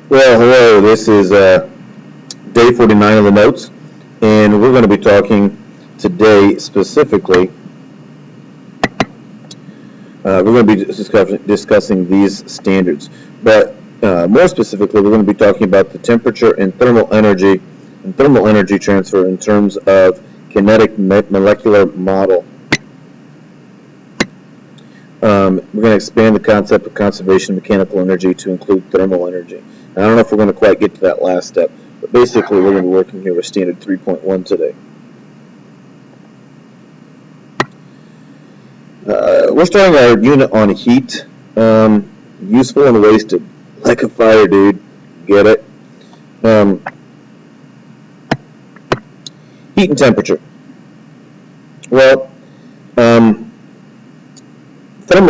Well, hello, this is day 49 of the notes, and we're going to be talking today specifically, we're going to be discussing these standards, but more specifically, we're going to be talking about the temperature and thermal energy transfer in terms of kinetic molecular model. We're going to expand the concept of conservation of mechanical energy to include thermal energy. I don't know if we're going to quite get to that last step, but basically we're going to be working here with standard 3.1 today. We're starting our unit on heat, useful and wasted, like a fire, dude. Get it? Heat and temperature. Well, thermal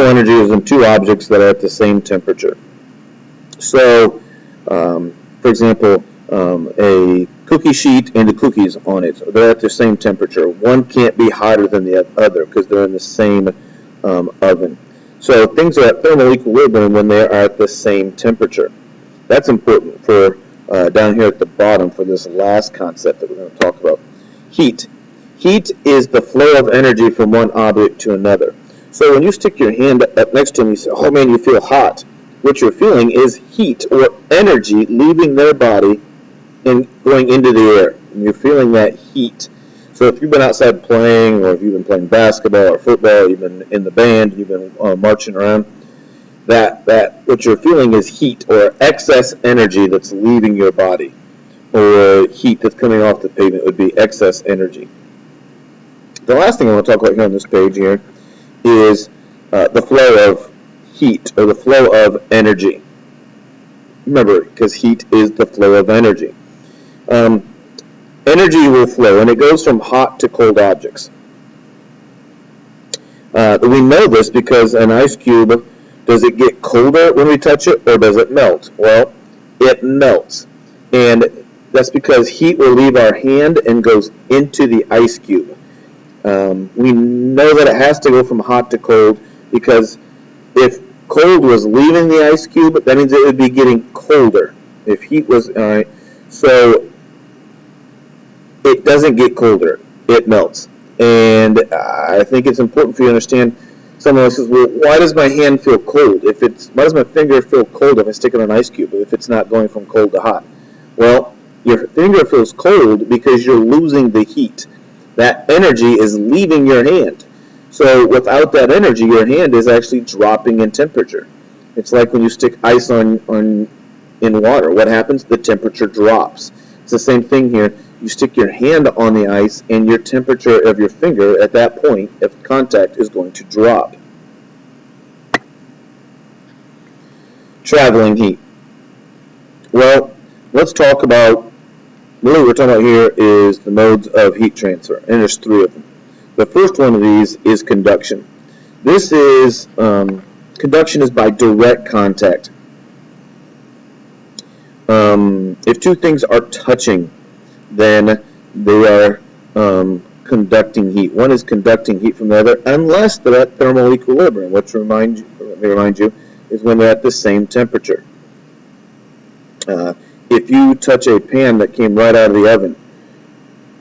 energy is in two objects that are at the same temperature. So, for example, a cookie sheet and the cookies on it, they're at the same temperature. One can't be hotter than the other because they're in the same oven. So things are at thermal equilibrium when they are at the same temperature. That's important for down here at the bottom for this last concept that we're going to talk about. Heat. Heat is the flow of energy from one object to another. So when you stick your hand up next to them, you say, oh man, you feel hot. What you're feeling is heat or energy leaving their body and going into the air. And you're feeling that heat. So if you've been outside playing, or if you've been playing basketball or football, you've been in the band, you've been marching around, that what you're feeling is heat or excess energy that's leaving your body. Or heat that's coming off the pavement would be excess energy. The last thing I want to talk about here on this page here is the flow of heat, or the flow of energy. Remember, because heat is the flow of energy. Energy will flow, and it goes from hot to cold objects. We know this because an ice cube, does it get colder when we touch it, or does it melt? Well, it melts. And that's because heat will leave our hand and goes into the ice cube. We know that it has to go from hot to cold because if cold was leaving the ice cube, that means it would be getting colder. If heat was, alright, so it doesn't get colder, it melts. And I think it's important for you to understand, someone says, well, why does my hand feel cold? Why does my finger feel cold if I stick it on an ice cube, if it's not going from cold to hot? Well, your finger feels cold because you're losing the heat. That energy is leaving your hand. So without that energy, your hand is actually dropping in temperature. It's like when you stick ice in water. What happens? The temperature drops. It's the same thing here. You stick your hand on the ice, and your temperature of your finger at that point of contact is going to drop. Traveling heat. Well, let's talk about, really what we're talking about here is the modes of heat transfer, and there's three of them. The first one of these is conduction. This is, conduction is by direct contact. If two things are touching, then they are conducting heat. One is conducting heat from the other, unless they're at thermal equilibrium, which remind you is when they're at the same temperature. If you touch a pan that came right out of the oven,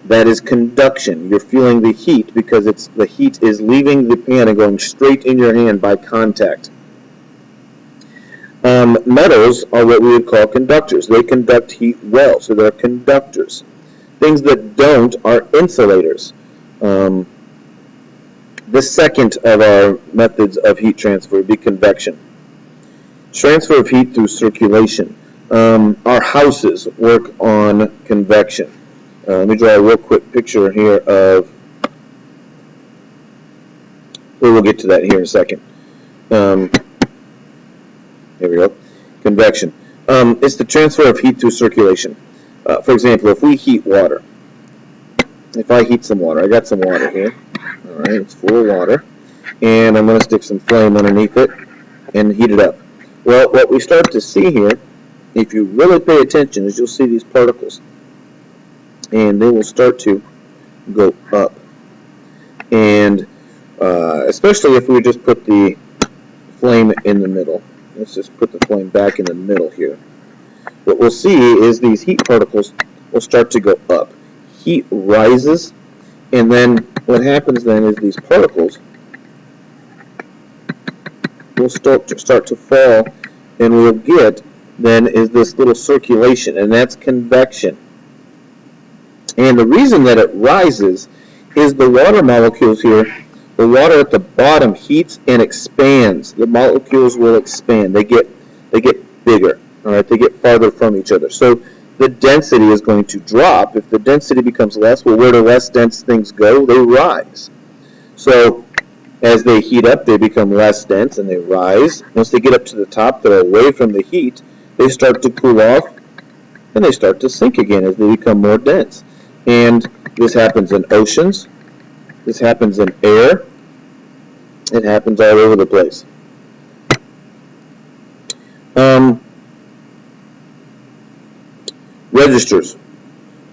that is conduction. You're feeling the heat because the heat is leaving the pan and going straight in your hand by contact. Metals are what we would call conductors. They conduct heat well, so they're conductors. Things that don't are insulators. The second of our methods of heat transfer would be convection. Transfer of heat through circulation. Our houses work on convection. Let me draw a real quick picture here of, we'll get to that here in a second. Here we go. Convection. It's the transfer of heat through circulation. For example, if we heat water, if I heat some water, I got some water here. All right, it's full of water, and I'm going to stick some flame underneath it and heat it up. Well, what we start to see here, if you really pay attention, is you'll see these particles, and they will start to go up. And especially if we just put the flame in the middle. Let's just put the flame back in the middle here. what we'll see is these heat particles will start to go up. Heat rises, and then what happens then is these particles will start to fall, and we'll get then is this little circulation, and that's convection. And the reason that it rises is the water molecules here, the water at the bottom heats and expands. The molecules will expand. They get bigger. All right, they get farther from each other. So the density is going to drop. If the density becomes less, well, where do less dense things go? They rise. So as they heat up, they become less dense and they rise. Once they get up to the top, they're away from the heat. They start to cool off, and they start to sink again as they become more dense. And this happens in oceans. This happens in air. It happens all over the place. Registers.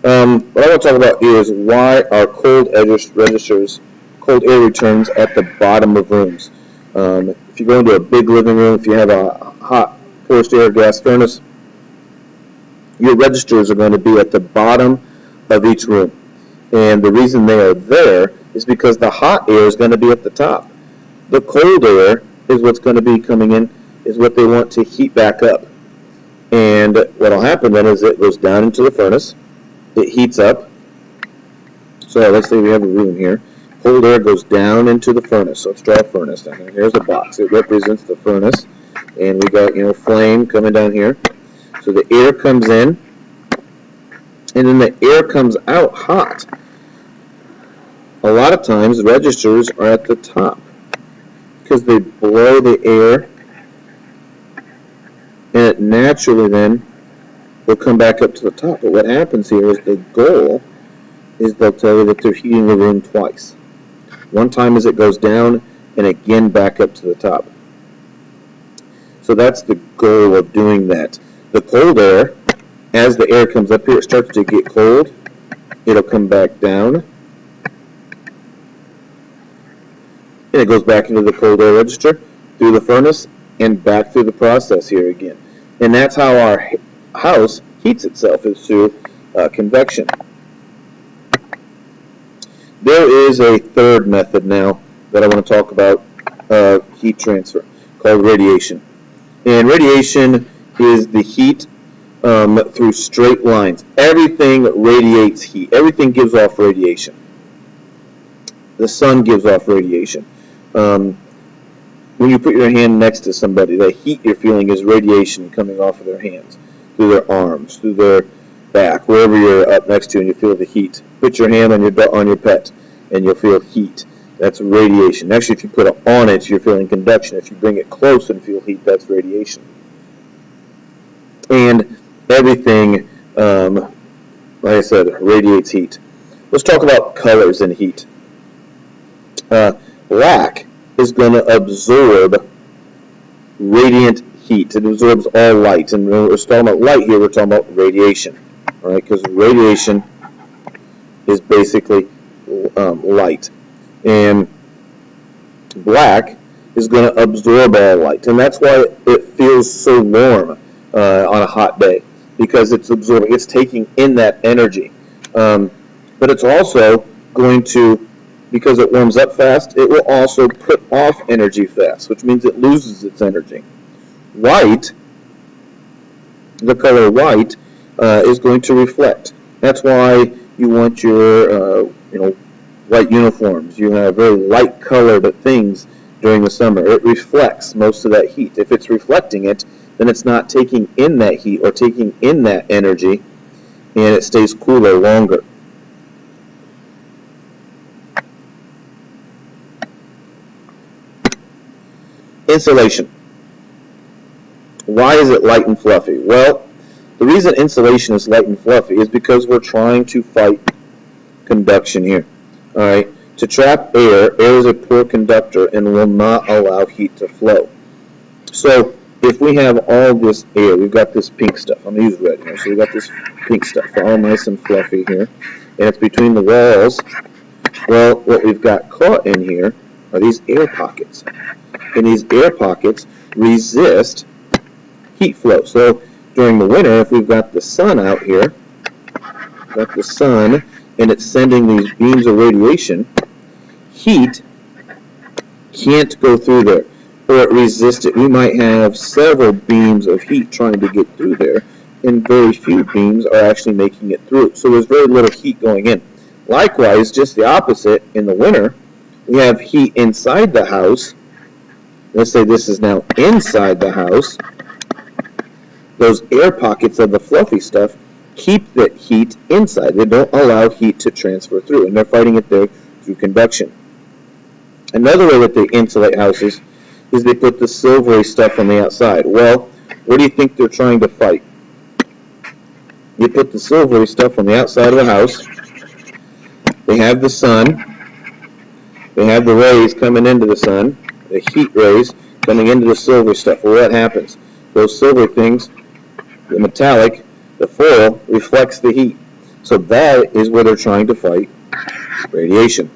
What I want to talk about here is why are cold air returns at the bottom of rooms. If you go into a big living room, if you have a hot forced air gas furnace, your registers are going to be at the bottom of each room. And the reason they are there is because the hot air is going to be at the top. The cold air is what's going to be coming in, is what they want to heat back up. And what will happen then is it goes down into the furnace. It heats up. So let's say we have a room here. Cold air goes down into the furnace. So let's draw a furnace down here. Here's a box. It represents the furnace. And we got, flame coming down here. So the air comes in. And then the air comes out hot. A lot of times the registers are at the top because they blow the air, and it naturally then will come back up to the top. But what happens here is the goal is they'll tell you that they're heating the room twice. One time as it goes down, and again back up to the top. So that's the goal of doing that. The cold air, as the air comes up here, it starts to get cold. It'll come back down. And it goes back into the cold air register, through the furnace, and back through the process here again. And that's how our house heats itself, is through convection. There is a third method now that I want to talk about heat transfer, called radiation. And radiation is the heat through straight lines. Everything radiates heat. Everything gives off radiation. The sun gives off radiation. When you put your hand next to somebody, the heat you're feeling is radiation coming off of their hands, through their arms, through their back, wherever you're up next to and you feel the heat. Put your hand on your pet and you'll feel heat. That's radiation. Actually, if you put it on it, you're feeling conduction. If you bring it close and feel heat, that's radiation. And everything, like I said, radiates heat. Let's talk about colors and heat. Black is going to absorb radiant heat. It absorbs all light. And when we're talking about light here, we're talking about radiation. All right, because radiation is basically light. And black is going to absorb all light. And that's why it feels so warm on a hot day, because it's absorbing, it's taking in that energy. But it's also going to, because it warms up fast, it will also put off energy fast, which means it loses its energy. White, the color white, is going to reflect. That's why you want your, white uniforms. You have very light colored things during the summer. It reflects most of that heat. If it's reflecting it, then it's not taking in that heat or taking in that energy, and it stays cooler longer. Insulation. Why is it light and fluffy? Well, the reason insulation is light and fluffy is because we're trying to fight conduction here. All right. To trap air, air is a poor conductor and will not allow heat to flow. So if we have all this air, we've got this pink stuff. I'm going to use red here. So we've got this pink stuff, all nice and fluffy here. And it's between the walls. Well, what we've got caught in here are these air pockets. And these air pockets resist heat flow. So during the winter, if we've got the sun out here, got the sun, and it's sending these beams of radiation, heat can't go through there, or it resists it. We might have several beams of heat trying to get through there, and very few beams are actually making it through. So there's very little heat going in. Likewise, just the opposite, in the winter, we have heat inside the house. Let's say this is now inside the house. Those air pockets of the fluffy stuff keep the heat inside. They don't allow heat to transfer through, and they're fighting it there through convection. Another way that they insulate houses is they put the silvery stuff on the outside. Well, what do you think they're trying to fight? You put the silvery stuff on the outside of the house. They have the sun. They have the rays coming into the sun, the heat rays coming into the silvery stuff. Well, what happens? Those silver things, the metallic, the foil, reflects the heat. So that is where they're trying to fight radiation.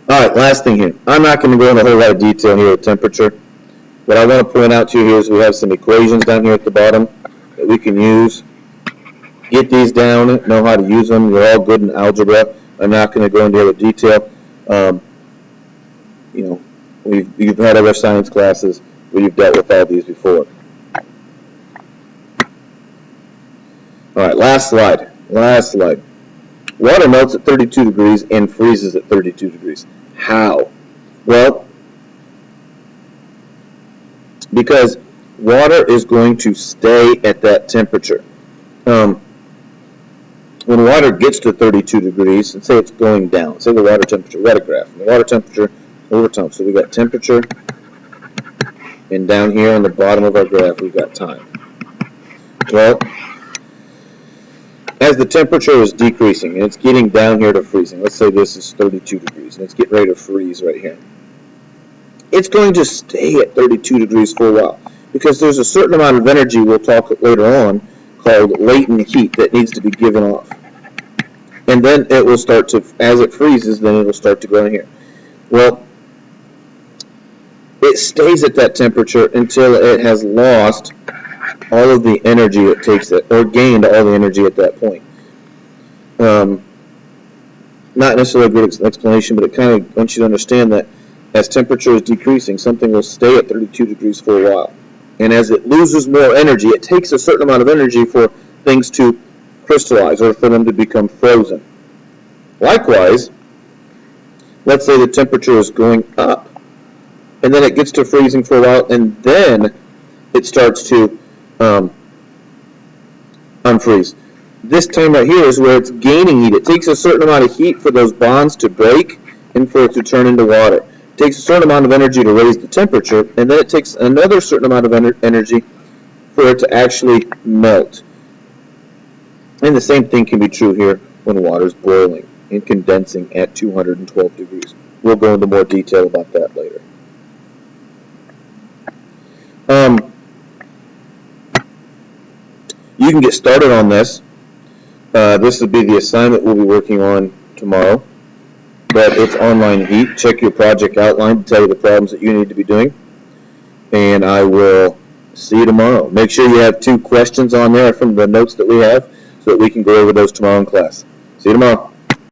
Alright, last thing here. I'm not going to go into a whole lot of detail here with temperature. What I want to point out to you here is we have some equations down here at the bottom that we can use. Get these down, know how to use them. They're all good in algebra. I'm not going to go into other detail. You've had other science classes where you've dealt with all these before. Alright, last slide. Water melts at 32 degrees and freezes at 32 degrees. How? Well, because water is going to stay at that temperature. When water gets to 32 degrees, let's say it's going down. Say the water temperature, we got a graph. The water temperature over time. So we got temperature, and down here on the bottom of our graph, we've got time. Well, as the temperature is decreasing, and it's getting down here to freezing, let's say this is 32 degrees, and it's getting ready to freeze right here. It's going to stay at 32 degrees for a while, because there's a certain amount of energy, we'll talk later on, called latent heat that needs to be given off. And then it will start to, as it freezes, then it will start to go in here. Well, it stays at that temperature until it has lost all of the energy it takes, or gained all the energy at that point. Not necessarily a good explanation, but it kind of wants you to understand that as temperature is decreasing, something will stay at 32 degrees for a while. And as it loses more energy, it takes a certain amount of energy for things to crystallize or for them to become frozen. Likewise, let's say the temperature is going up, and then it gets to freezing for a while, and then it starts to unfreeze. This time right here is where it's gaining heat. It takes a certain amount of heat for those bonds to break and for it to turn into water. It takes a certain amount of energy to raise the temperature, and then it takes another certain amount of energy for it to actually melt. And the same thing can be true here when water is boiling and condensing at 212 degrees. We'll go into more detail about that later. You can get started on this. This will be the assignment we'll be working on tomorrow. But it's online heat. Check your project outline to tell you the problems that you need to be doing. And I will see you tomorrow. Make sure you have 2 questions on there from the notes that we have so that we can go over those tomorrow in class. See you tomorrow.